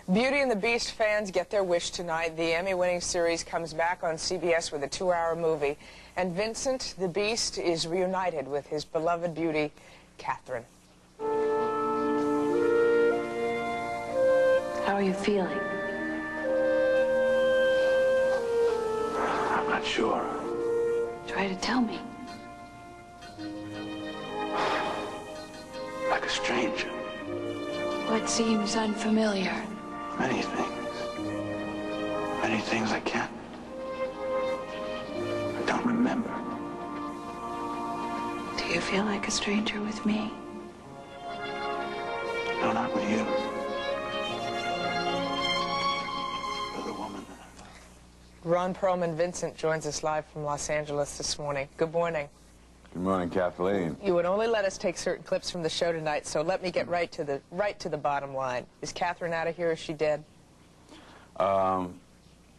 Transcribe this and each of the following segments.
Beauty and the Beast fans get their wish tonight. The Emmy-winning series comes back on CBS with a 2-hour movie. And Vincent the Beast is reunited with his beloved beauty, Catherine. How are you feeling? I'm not sure. Try to tell me. Like a stranger. What seems unfamiliar? Many things. Many things I can't. I don't remember. Do you feel like a stranger with me? No, not with you. You're the woman that I love. Ron Perlman Vincent joins us live from Los Angeles this morning. Good morning. Good morning, Kathleen. You would only let us take certain clips from the show tonight, so let me get right to the bottom line. Is Catherine out of here? Is she dead? Well,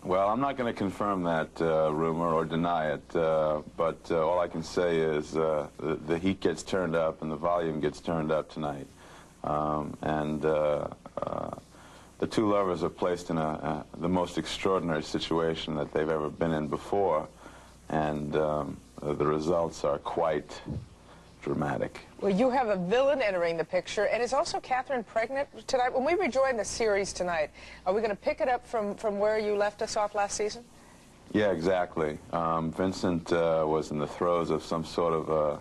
I'm not going to confirm that rumor or deny it, but all I can say is the heat gets turned up and the volume gets turned up tonight. The two lovers are placed in the most extraordinary situation that they've ever been in before, and the results are quite dramatic. Well, you have a villain entering the picture, and is also Catherine pregnant tonight? When we rejoin the series tonight, are we going to pick it up from where you left us off last season? Yeah, exactly. Vincent was in the throes of some sort of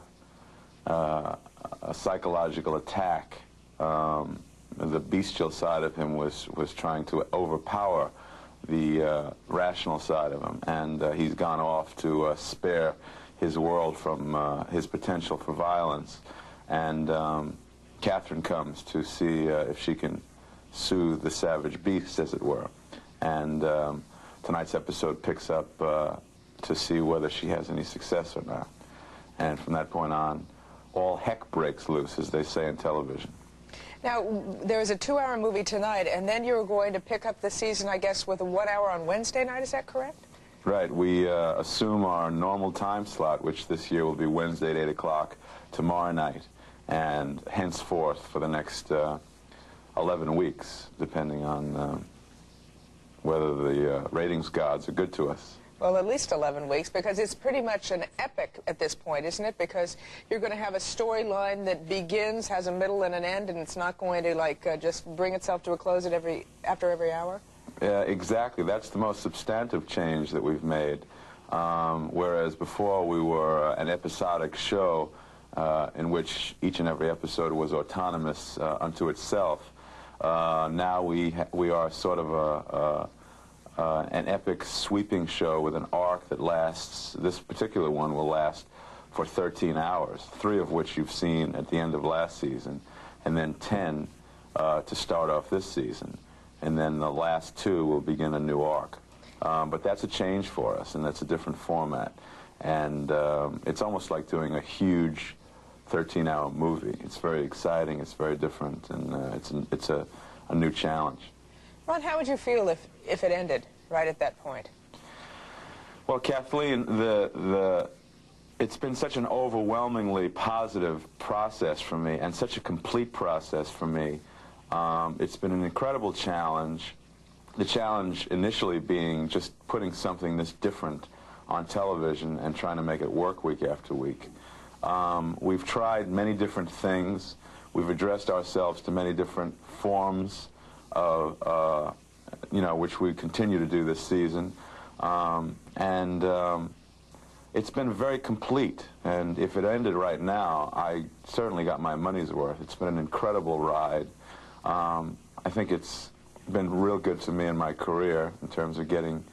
a psychological attack. The bestial side of him was trying to overpower the rational side of him, and he's gone off to spare his world from his potential for violence. And Catherine comes to see if she can soothe the savage beast, as it were. And tonight's episode picks up to see whether she has any success or not. And from that point on, all heck breaks loose, as they say in television. Now, there's a 2-hour movie tonight, and then you're going to pick up the season, I guess, with a 1 hour on Wednesday night. Is that correct? Right. We assume our normal time slot, which this year will be Wednesday at 8 o'clock, tomorrow night, and henceforth for the next 11 weeks, depending on whether the ratings gods are good to us. Well, at least 11 weeks, because it's pretty much an epic at this point, isn't it? Because you're going to have a storyline that begins, has a middle and an end, and it's not going to, like, just bring itself to a close at after every hour? Yeah, exactly. That's the most substantive change that we've made. Whereas before we were an episodic show in which each and every episode was autonomous unto itself. Now we are sort of an epic sweeping show with an arc that lasts. This particular one will last for 13 hours, 3 of which you've seen at the end of last season, and then 10 to start off this season. And then the last 2 will begin a new arc. But that's a change for us, and that's a different format. And it's almost like doing a huge 13-hour movie. It's very exciting, it's very different, and it's a new challenge. Ron, how would you feel if it ended right at that point? Well, Kathleen, it's been such an overwhelmingly positive process for me, and such a complete process for me. It's been an incredible challenge. The challenge initially being just putting something this different on television and trying to make it work week after week. We've tried many different things. We've addressed ourselves to many different forms of, which we continue to do this season. It's been very complete. And if it ended right now, I certainly got my money's worth. It's been an incredible ride. I think it's been real good to me in my career in terms of getting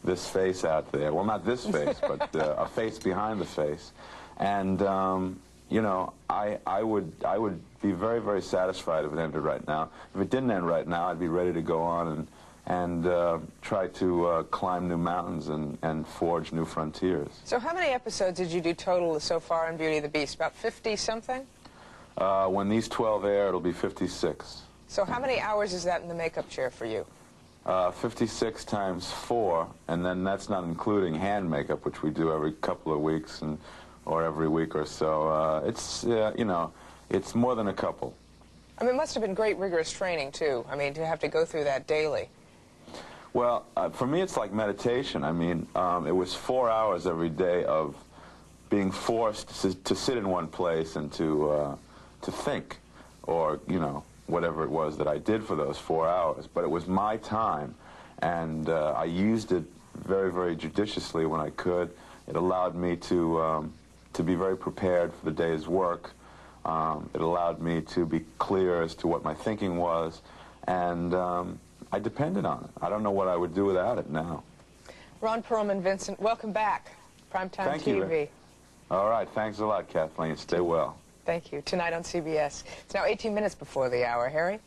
this face out there. Well, not this face, but a face behind the face. And, I would be very, very satisfied if it ended right now. If it didn't end right now, I'd be ready to go on and try to climb new mountains and forge new frontiers. So how many episodes did you do total so far in Beauty and the Beast? About 50-something? When these 12 air, it'll be 56. So how many hours is that in the makeup chair for you? 56 times 4, and then that's not including hand makeup, which we do every couple of weeks or every week or so. It's more than a couple. I mean, it must have been great rigorous training, too. I mean, to have to go through that daily. Well, for me, it's like meditation. I mean, it was 4 hours every day of being forced to sit in one place and to think, or, you know, whatever it was that I did for those 4 hours. But it was my time, and I used it very, very judiciously when I could. It allowed me to be very prepared for the day's work. It allowed me to be clear as to what my thinking was, and I depended on it. I don't know what I would do without it now. Ron Perlman, Vincent, welcome back. Primetime Thank TV. You. All right, thanks a lot, Kathleen. Stay well. Thank you. Tonight on CBS. It's now 18 minutes before the hour. Harry?